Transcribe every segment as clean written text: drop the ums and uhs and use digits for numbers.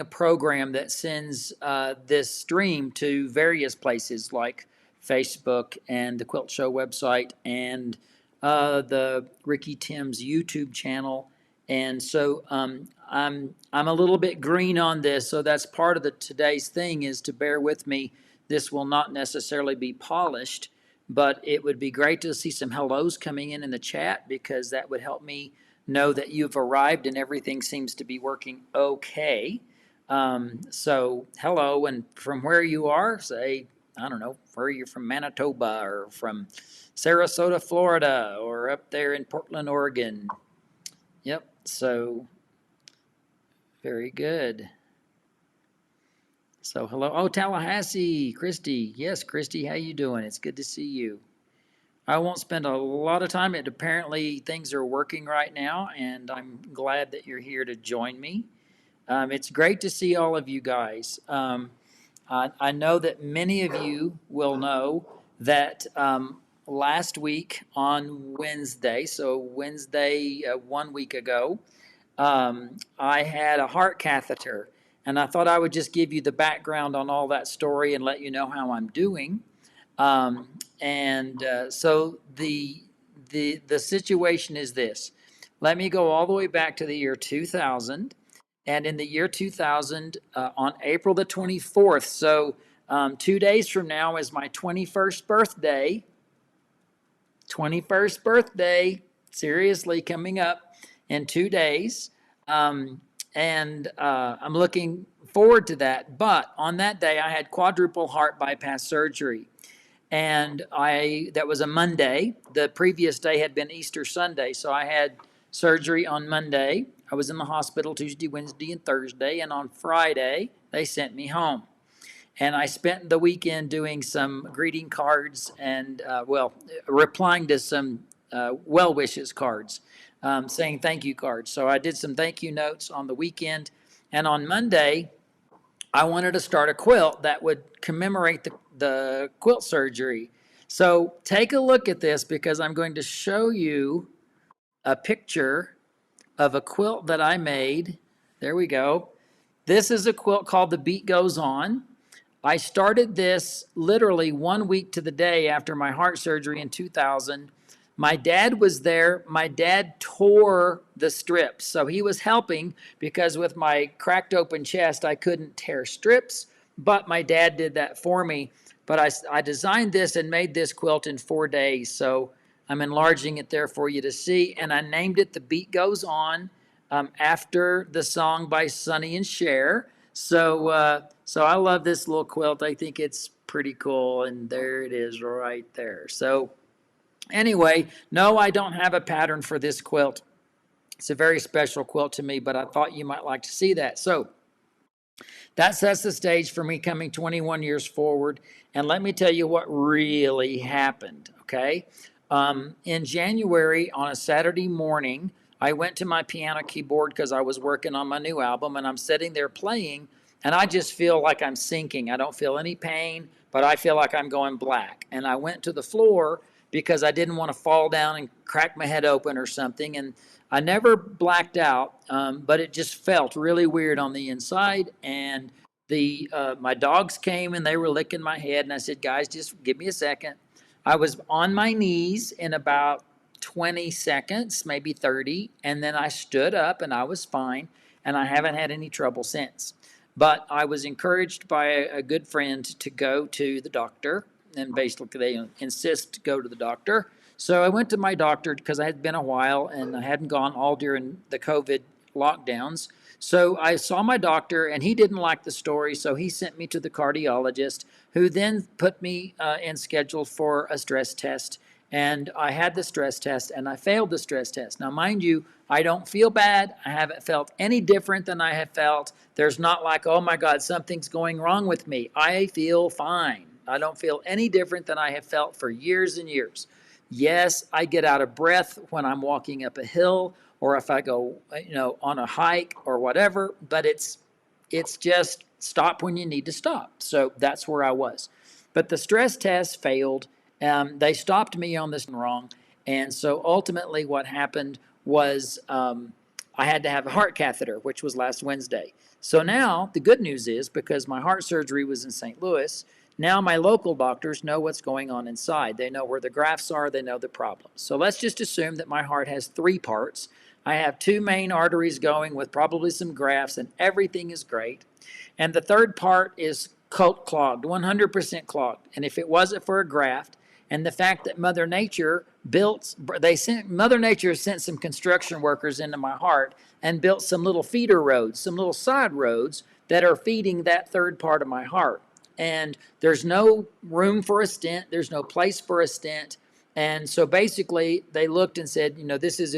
a program that sends this stream to various places like Facebook and the Quilt Show website and the Ricky Tim's YouTube channel. And so I'm a little bit green on this, so that's part of the today's thing is to bear with me. This will not necessarily be polished, but it would be great to see some hellos coming in the chat because that would help me know that you've arrived and everything seems to be working okay. So hello, and from where you are, say, I don't know, where you're from, Manitoba or from Sarasota, Florida, or up there in Portland, Oregon. Yep, so very good. So hello, oh, Tallahassee, Christy. Yes, Christy, how you doing? It's good to see you. I won't spend a lot of time. Apparently things are working right now, and I'm glad that you're here to join me. It's great to see all of you guys. I know that many of you will know that last week on Wednesday, so Wednesday 1 week ago, I had a heart catheter. And I thought I would just give you the background on all that story and let you know how I'm doing. So the situation is this. Let me go all the way back to the year 2000. And in the year 2000, on April the 24th, so 2 days from now is my 21st birthday. 21st birthday, seriously, coming up in 2 days. I'm looking forward to that. But on that day, I had quadruple heart bypass surgery. And that was a Monday. The previous day had been Easter Sunday. So I had surgery on Monday. I was in the hospital Tuesday, Wednesday, and Thursday. And on Friday, they sent me home. And I spent the weekend doing some greeting cards and, replying to some well wishes cards, saying thank you cards. So I did some thank you notes on the weekend. And on Monday, I wanted to start a quilt that would commemorate the quilt surgery. So take a look at this because I'm going to show you a picture of a quilt that I made. There we go. This is a quilt called The Beat Goes On. I started this literally 1 week to the day after my heart surgery in 2000. My dad was there. My dad tore the strips. So he was helping because with my cracked open chest, I couldn't tear strips, but my dad did that for me. But I designed this and made this quilt in 4 days. So I'm enlarging it there for you to see. And I named it The Beat Goes On after the song by Sonny and Cher. So I love this little quilt. I think it's pretty cool. And there it is right there. So anyway, no, I don't have a pattern for this quilt. It's a very special quilt to me, but I thought you might like to see that. So that sets the stage for me coming 21 years forward. And let me tell you what really happened, okay? In January, on a Saturday morning, I went to my piano keyboard because I was working on my new album, and I'm sitting there playing, and I just feel like I'm sinking. I don't feel any pain, but I feel like I'm going black. And I went to the floor because I didn't want to fall down and crack my head open or something. And I never blacked out, but it just felt really weird on the inside. And my dogs came and they were licking my head, and I said, guys, just give me a second. I was on my knees in about 20 seconds, maybe 30, and then I stood up and I was fine, and I haven't had any trouble since. But I was encouraged by a good friend to go to the doctor, and basically they insist to go to the doctor. So I went to my doctor because it had been a while and I hadn't gone all during the COVID lockdowns. So I saw my doctor and he didn't like the story, so he sent me to the cardiologist, who then put me in schedule for a stress test. And I had the stress test and I failed the stress test. Now, mind you, I don't feel bad. I haven't felt any different than I have felt. There's not like, oh my God, something's going wrong with me. I feel fine. I don't feel any different than I have felt for years and years. Yes, I get out of breath when I'm walking up a hill or if I go, on a hike or whatever, but it's just stop when you need to stop. So that's where I was. But the stress test failed. They stopped me on this wrong. And so ultimately what happened was I had to have a heart catheter, which was last Wednesday. So now the good news is, because my heart surgery was in St. Louis, now my local doctors know what's going on inside. They know where the grafts are, they know the problems. So let's just assume that my heart has 3 parts. I have 2 main arteries going with probably some grafts, and everything is great. And the third part is clogged, 100% clogged. And if it wasn't for a graft, and the fact that Mother Nature Mother Nature sent some construction workers into my heart and built some little feeder roads, some little side roads that are feeding that third part of my heart. And there's no room for a stent. There's no place for a stent. And so basically they looked and said, this is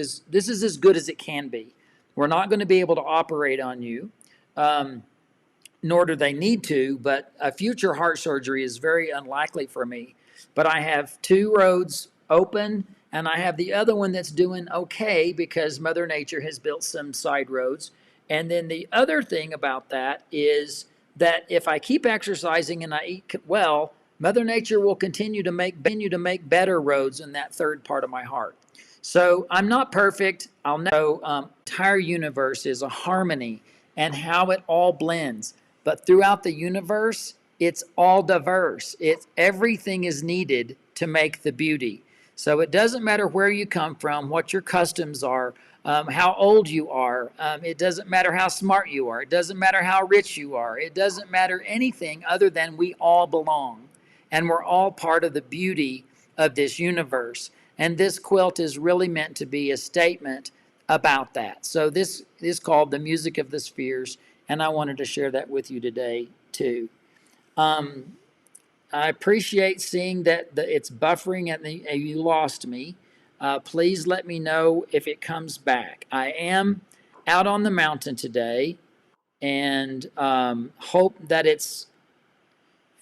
as good as it can be. We're not going to be able to operate on you. Nor do they need to, but a future heart surgery is very unlikely for me. But I have 2 roads open, and I have the other one that's doing okay because Mother Nature has built some side roads. And then the other thing about that is that if I keep exercising and I eat well, Mother Nature will continue to make better roads in that third part of my heart. So I'm not perfect. I'll know entire universe is a harmony and how it all blends. But throughout the universe, it's all diverse. Everything is needed to make the beauty. So it doesn't matter where you come from, what your customs are, how old you are. It doesn't matter how smart you are. It doesn't matter how rich you are. It doesn't matter anything other than we all belong. And we're all part of the beauty of this universe. And this quilt is really meant to be a statement about that. So this is called The Music of the Spheres, and I wanted to share that with you today too. I appreciate seeing that it's buffering and you lost me. Please let me know if it comes back. I am out on the mountain today, and hope that it's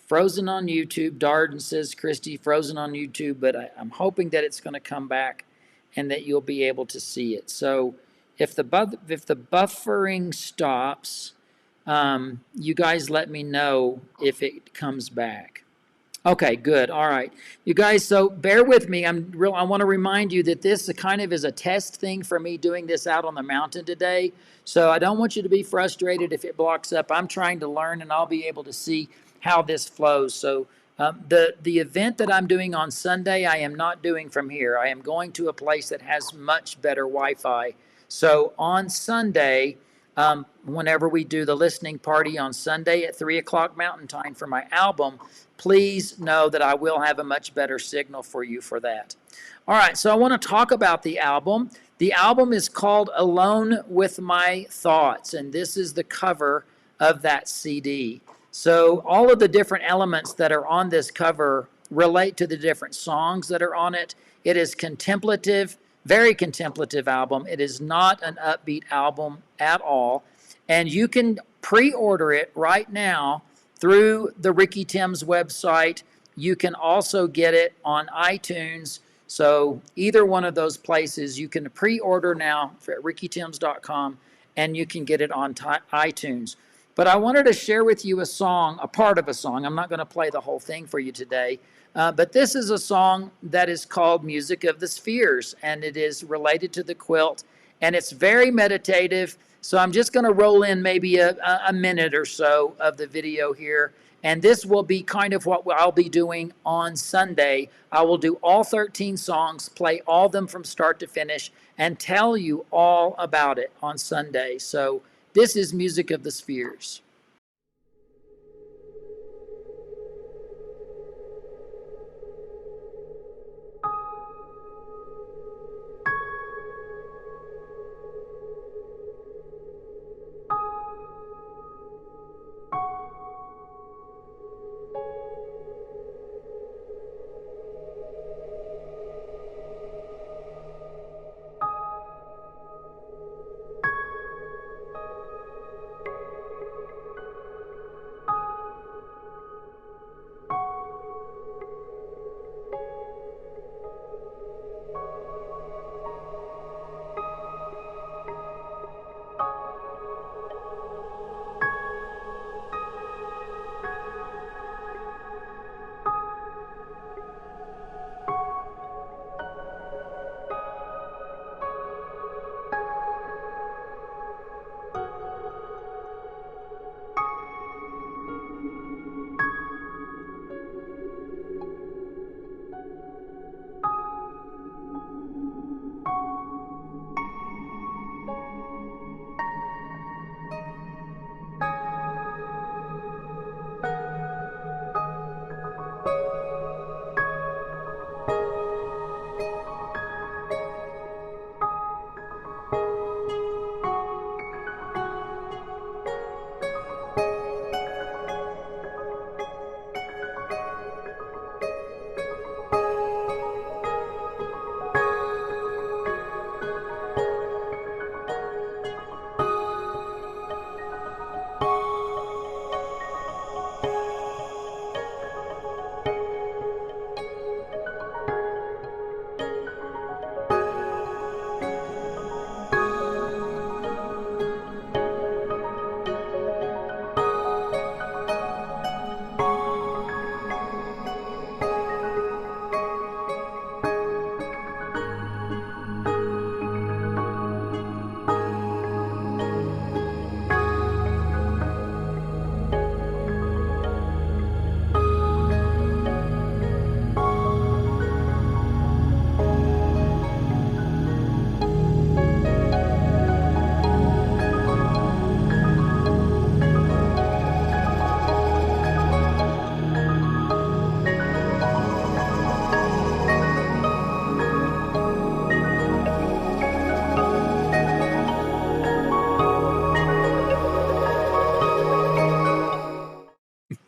frozen on YouTube. Darden says, Christy, frozen on YouTube, but I'm hoping that it's going to come back and that you'll be able to see it. So if the buffering stops, you guys let me know if it comes back. Okay, good. All right. You guys, so bear with me. I want to remind you that this kind of is a test thing for me doing this out on the mountain today. So I don't want you to be frustrated if it blocks up. I'm trying to learn, and I'll be able to see how this flows. So the event that I'm doing on Sunday, I am not doing from here. I am going to a place that has much better Wi-Fi. So on Sunday, whenever we do the listening party on Sunday at 3 o'clock Mountain Time for my album, please know that I will have a much better signal for you for that. All right, so I want to talk about the album. The album is called Alone with My Thoughts, and this is the cover of that CD. So all of the different elements that are on this cover relate to the different songs that are on it. It is contemplative, very contemplative album. It is not an upbeat album at all. And you can pre-order it right now through the Ricky Timms website. You can also get it on iTunes. So either one of those places, you can pre-order now at rickytimms.com, and you can get it on iTunes. But I wanted to share with you a part of a song. I'm not going to play the whole thing for you today. But this is a song that is called Music of the Spheres, and it is related to the quilt, and it's very meditative. So I'm just going to roll in maybe a minute or so of the video here, and this will be kind of what I'll be doing on Sunday. I will do all 13 songs, play all of them from start to finish, and tell you all about it on Sunday. So this is Music of the Spheres.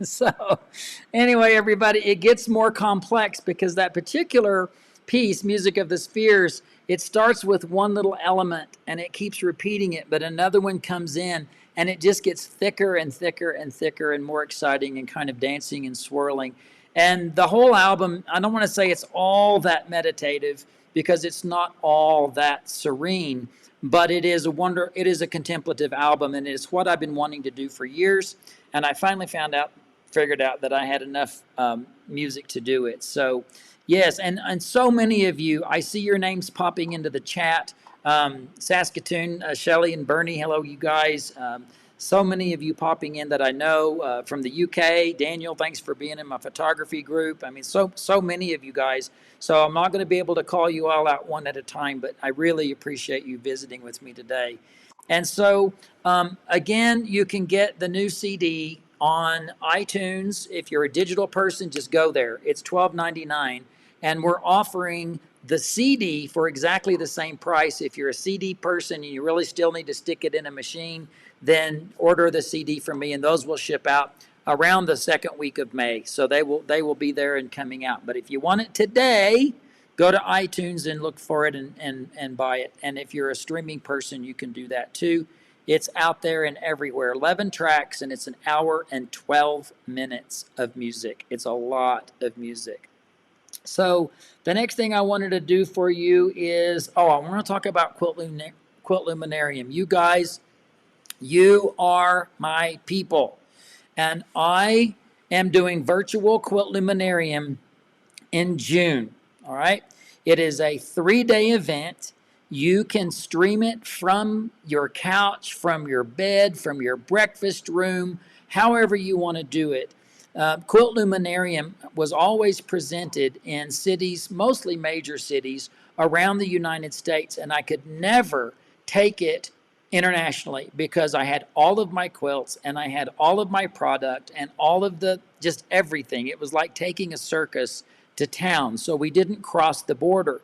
So anyway, everybody, it gets more complex because that particular piece, Music of the Spheres, it starts with one little element and it keeps repeating it, but another one comes in and it just gets thicker and thicker and thicker and more exciting and kind of dancing and swirling. And the whole album, I don't want to say it's all that meditative because it's not all that serene, but it is a contemplative album, and it's what I've been wanting to do for years. And I finally figured out that I had enough music to do it. So yes, and so many of you, I see your names popping into the chat. Saskatoon, Shelley and Bernie, hello you guys. So many of you popping in that I know from the UK. Daniel, thanks for being in my photography group. I mean, so many of you guys. So I'm not going to be able to call you all out one at a time, but I really appreciate you visiting with me today. And so, again, you can get the new CD on iTunes. If you're a digital person, just go there. It's $12.99. And we're offering the CD for exactly the same price. If you're a CD person and you really still need to stick it in a machine, then order the CD from me, and those will ship out around the second week of May. So they will be there and coming out. But if you want it today, go to iTunes and look for it and buy it. And if you're a streaming person, you can do that too. It's out there and everywhere. 11 tracks, and it's an hour and 12 minutes of music. It's a lot of music. So the next thing I wanted to do for you is, I want to talk about Quilt Luminarium. You guys, you are my people. And I am doing virtual Quilt Luminarium in June. All right. It is a 3-day event. You can stream it from your couch, from your bed, from your breakfast room, however you want to do it. Quilt Luminarium was always presented in cities, mostly major cities, around the United States, and I could never take it internationally because I had all of my quilts and I had all of my product and all of just everything. It was like taking a circus to town, so we didn't cross the border.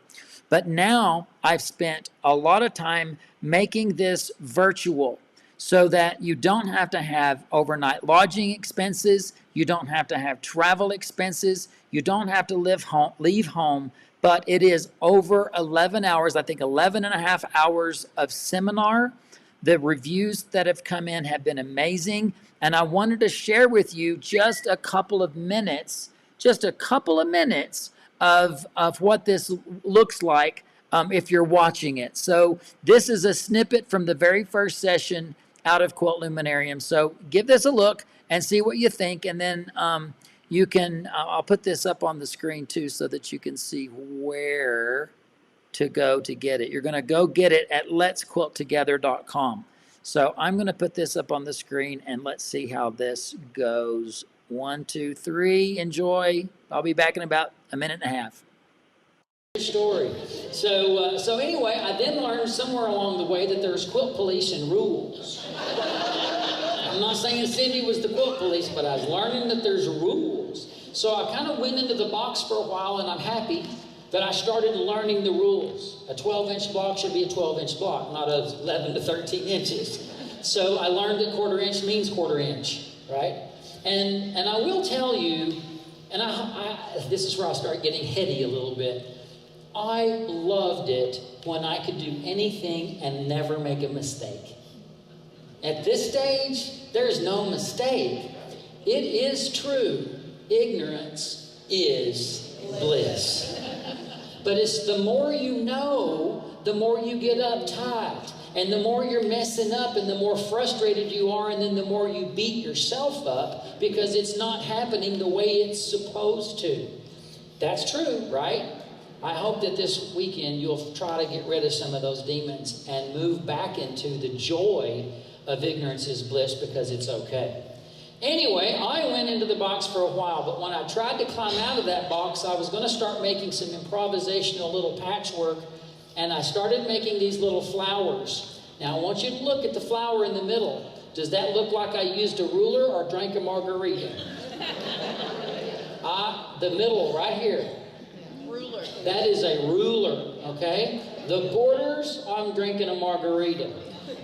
But now I've spent a lot of time making this virtual so that you don't have to have overnight lodging expenses, you don't have to have travel expenses, you don't have to leave home, but it is over 11 hours, I think 11 and a half hours of seminar. The reviews that have come in have been amazing, and I wanted to share with you just a couple of minutes of what this looks like if you're watching it. So this is a snippet from the very first session out of Quilt Luminarium. So give this a look and see what you think, and then you can, I'll put this up on the screen too so that you can see where to go to get it. You're going to go get it at letsquilttogether.com. So I'm going to put this up on the screen, and let's see how this goes. 1, 2, 3, enjoy. I'll be back in about a minute and a half. Story. So anyway, I then learned somewhere along the way that there's quilt police and rules. I'm not saying Cindy was the quilt police, but I was learning that there's rules. So I kind of went into the box for a while, and I'm happy that I started learning the rules. A 12-inch block should be a 12-inch block, not a 11 to 13 inches. So I learned that quarter inch means quarter inch, right? And I will tell you, and this is where I start getting heady a little bit. I loved it when I could do anything and never make a mistake. At this stage, there's no mistake. It is true. Ignorance is bliss. But it's the more you know, the more you get uptight. And the more you're messing up and the more frustrated you are, and then the more you beat yourself up because it's not happening the way it's supposed to. That's true, right? I hope that this weekend you'll try to get rid of some of those demons and move back into the joy of ignorance is bliss because it's okay. Anyway, I went into the box for a while, but when I tried to climb out of that box, I was going to start making some improvisational little patchwork, and I started making these little flowers. Now, I want you to look at the flower in the middle. Does that look like I used a ruler or drank a margarita? The middle right here. Ruler. That is a ruler, okay? The borders, I'm drinking a margarita.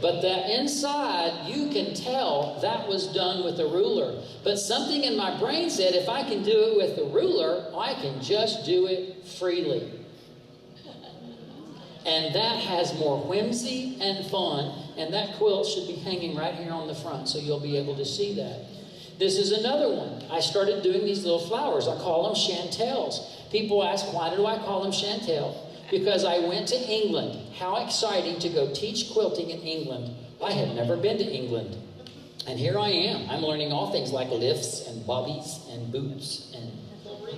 But that inside, you can tell that was done with a ruler. But something in my brain said, if I can do it with a ruler, I can just do it freely. And that has more whimsy and fun. And that quilt should be hanging right here on the front, so you'll be able to see that. This is another one. I started doing these little flowers. I call them chantels. People ask, why do I call them chantel? Because I went to England. How exciting to go teach quilting in England. I had never been to England. And here I am. I'm learning all things like lifts and bobbies and boots and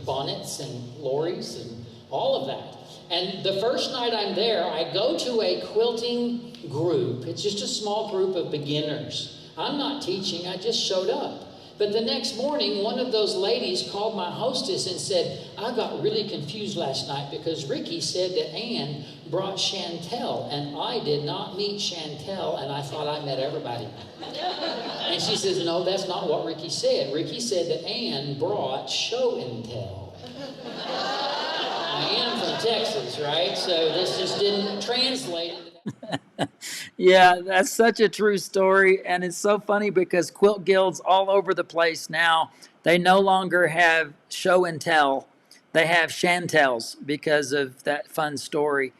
bonnets and lorries and all of that. And the first night I'm there, I go to a quilting group. It's just a small group of beginners. I'm not teaching, I just showed up. But the next morning, one of those ladies called my hostess and said, I got really confused last night because Ricky said that Ann brought Chantel, and I did not meet Chantel, and I thought I met everybody. And she says, no, that's not what Ricky said. Ricky said that Ann brought show and tell. I am from Texas, right? So this just didn't translate. Yeah, that's such a true story, and it's so funny because quilt guilds all over the place now, they no longer have show and tell. They have chantels because of that fun story.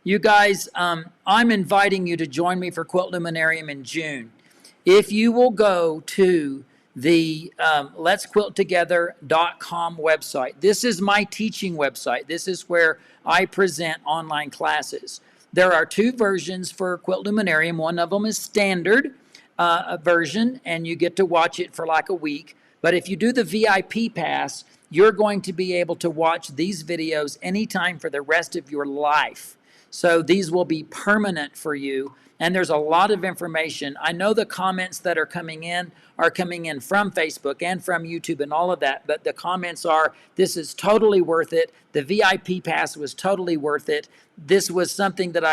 You guys, I'm inviting you to join me for Quilt Luminarium in June. If you will go to the letsquilttogether.com website. This is my teaching website. This is where I present online classes. There are two versions for Quilt Luminarium. One of them is standard version, and you get to watch it for like a week. But if you do the VIP pass, you're going to be able to watch these videos anytime for the rest of your life. So these will be permanent for you. And there's a lot of information. I know the comments that are coming in from Facebook and from YouTube and all of that. But the comments are, this is totally worth it. The VIP pass was totally worth it. This was something that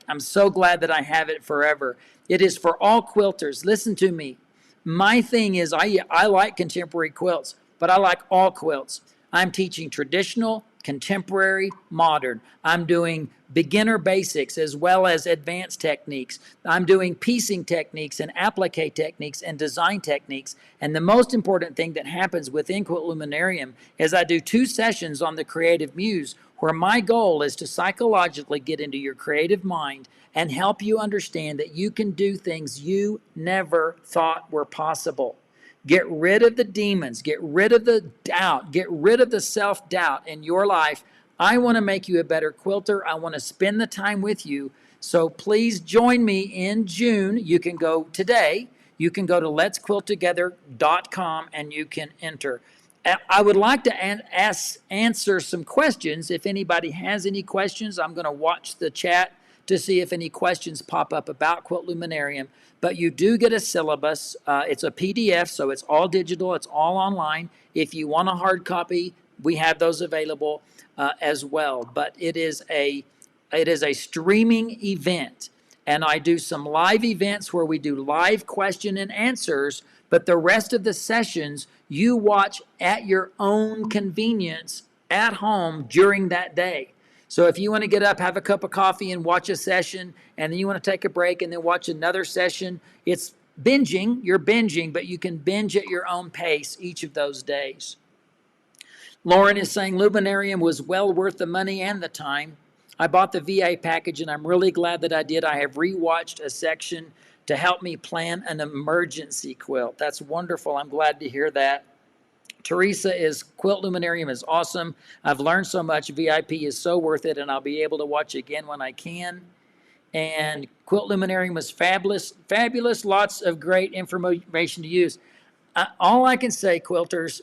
I'm so glad that I have it forever. It is for all quilters. Listen to me. My thing is I like contemporary quilts, but I like all quilts. I'm teaching traditional, contemporary, modern. I'm doing beginner basics as well as advanced techniques. I'm doing piecing techniques and applique techniques and design techniques. And the most important thing that happens within Quilt Luminarium is I do 2 sessions on the creative muse, where my goal is to psychologically get into your creative mind and help you understand that you can do things you never thought were possible. Get rid of the demons. Get rid of the doubt. Get rid of the self-doubt in your life. I want to make you a better quilter. I want to spend the time with you. So please join me in June. You can go today. You can go to letsquilttogether.com and you can enter. I would like to answer some questions. If anybody has any questions, I'm going to watch the chat to see if any questions pop up about Quilt Luminarium. But you do get a syllabus. It's a PDF, so it's all digital. It's all online. If you want a hard copy, we have those available as well. But it is a streaming event. And I do some live events where we do live question and answers. But the rest of the sessions, you watch at your own convenience at home during that day. So if you want to get up, have a cup of coffee and watch a session, and then you want to take a break and then watch another session, it's binging. You're binging, but you can binge at your own pace each of those days. Lauren is saying Luminarium was well worth the money and the time. I bought the VA package, and I'm really glad that I did. I have rewatched a section to help me plan an emergency quilt. That's wonderful. I'm glad to hear that. Teresa is, Quilt Luminarium is awesome. I've learned so much. VIP is so worth it, and I'll be able to watch again when I can. And Quilt Luminarium was fabulous. Fabulous. Lots of great information to use. All I can say, quilters,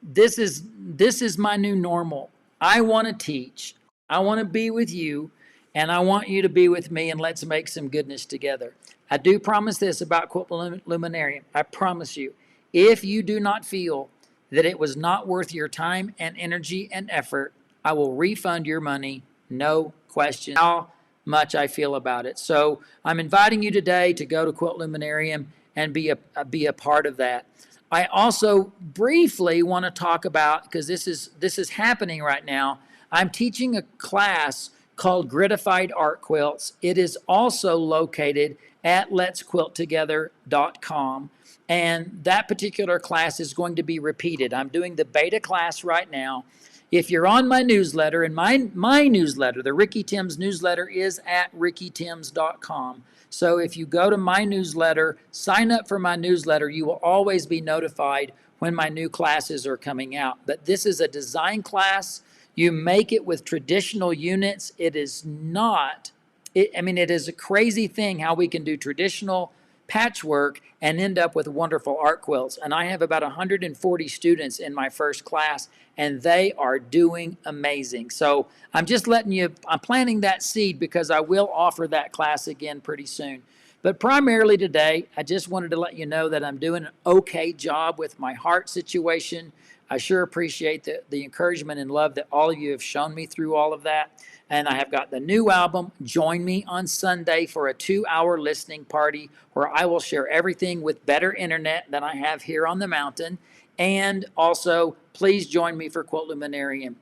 this is my new normal. I want to teach. I want to be with you, and I want you to be with me, and let's make some goodness together. I do promise this about Quilt Luminarium. I promise you, if you do not feel that it was not worth your time and energy and effort, I will refund your money, no question how much I feel about it. So I'm inviting you today to go to Quilt Luminarium and be a part of that. I also briefly want to talk about, because this is happening right now, I'm teaching a class called Gratified Art Quilts. It is also located at letsquilttogether.com. And that particular class is going to be repeated. I'm doing the beta class right now. If you're on my newsletter, and my newsletter, the Ricky Timms newsletter, is at rickytimms.com. So if you go to my newsletter, sign up for my newsletter, you will always be notified when my new classes are coming out. But this is a design class. You make it with traditional units. It is not, it is a crazy thing how we can do traditional patchwork and end up with wonderful art quilts. And I have about 140 students in my first class, and they are doing amazing. So I'm just I'm planting that seed because I will offer that class again pretty soon. But primarily today, I just wanted to let you know that I'm doing an okay job with my heart situation. I sure appreciate the encouragement and love that all of you have shown me through all of that. And I have got the new album. Join me on Sunday for a 2-hour listening party where I will share everything with better internet than I have here on the mountain. And also, please join me for Quilt Luminarium.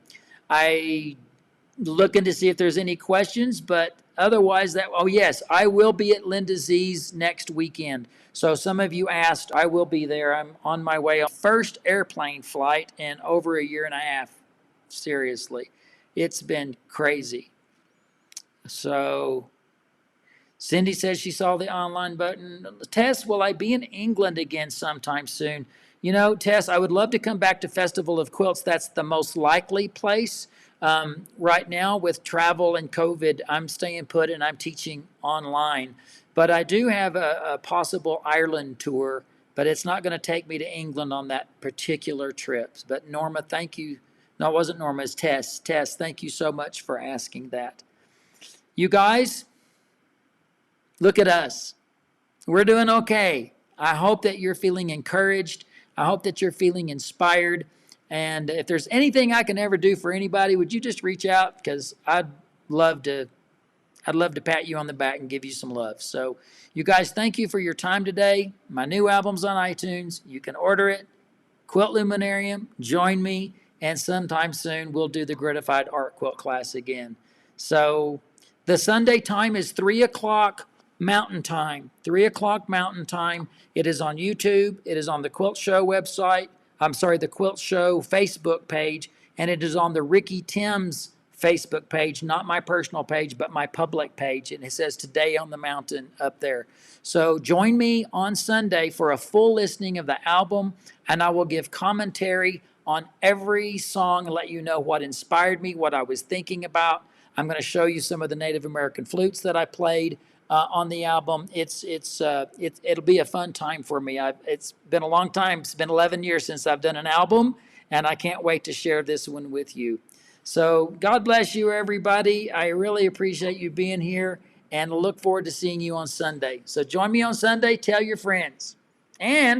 I looking to see if there's any questions, but otherwise yes, I will be at Linda Z's next weekend. So some of you asked, I will be there. I'm on my way on first airplane flight in over a year and a half. Seriously, it's been crazy. So Cindy says she saw the online button. Tess, will I be in England again sometime soon? You know, Tess, I would love to come back to Festival of Quilts. That's the most likely place. Right now with travel and COVID, I'm staying put and I'm teaching online. But I do have a possible Ireland tour, but it's not going to take me to England on that particular trip. But Norma, thank you. No, it wasn't Norma, it's Tess. Tess, thank you so much for asking that. You guys, look at us. We're doing okay. I hope that you're feeling encouraged. I hope that you're feeling inspired. And if there's anything I can ever do for anybody, would you just reach out? Because I'd love to pat you on the back and give you some love. So you guys, thank you for your time today. My new album's on iTunes. You can order it. Quilt Luminarium, join me. And sometime soon, we'll do the Gratified Art Quilt class again. So the Sunday time is 3 o'clock Mountain Time. 3 o'clock Mountain Time. It is on YouTube. It is on the Quilt Show website. The Quilt Show Facebook page. And it is on the Ricky Timms Facebook page, not my personal page, but my public page. And it says Today on the Mountain up there. So join me on Sunday for a full listening of the album. And I will give commentary on every song and let you know what inspired me, what I was thinking about. I'm going to show you some of the Native American flutes that I played on the album. It'll be a fun time for me. It's been a long time. It's been 11 years since I've done an album, and I can't wait to share this one with you. So God bless you, everybody. I really appreciate you being here, and look forward to seeing you on Sunday. So join me on Sunday. Tell your friends. And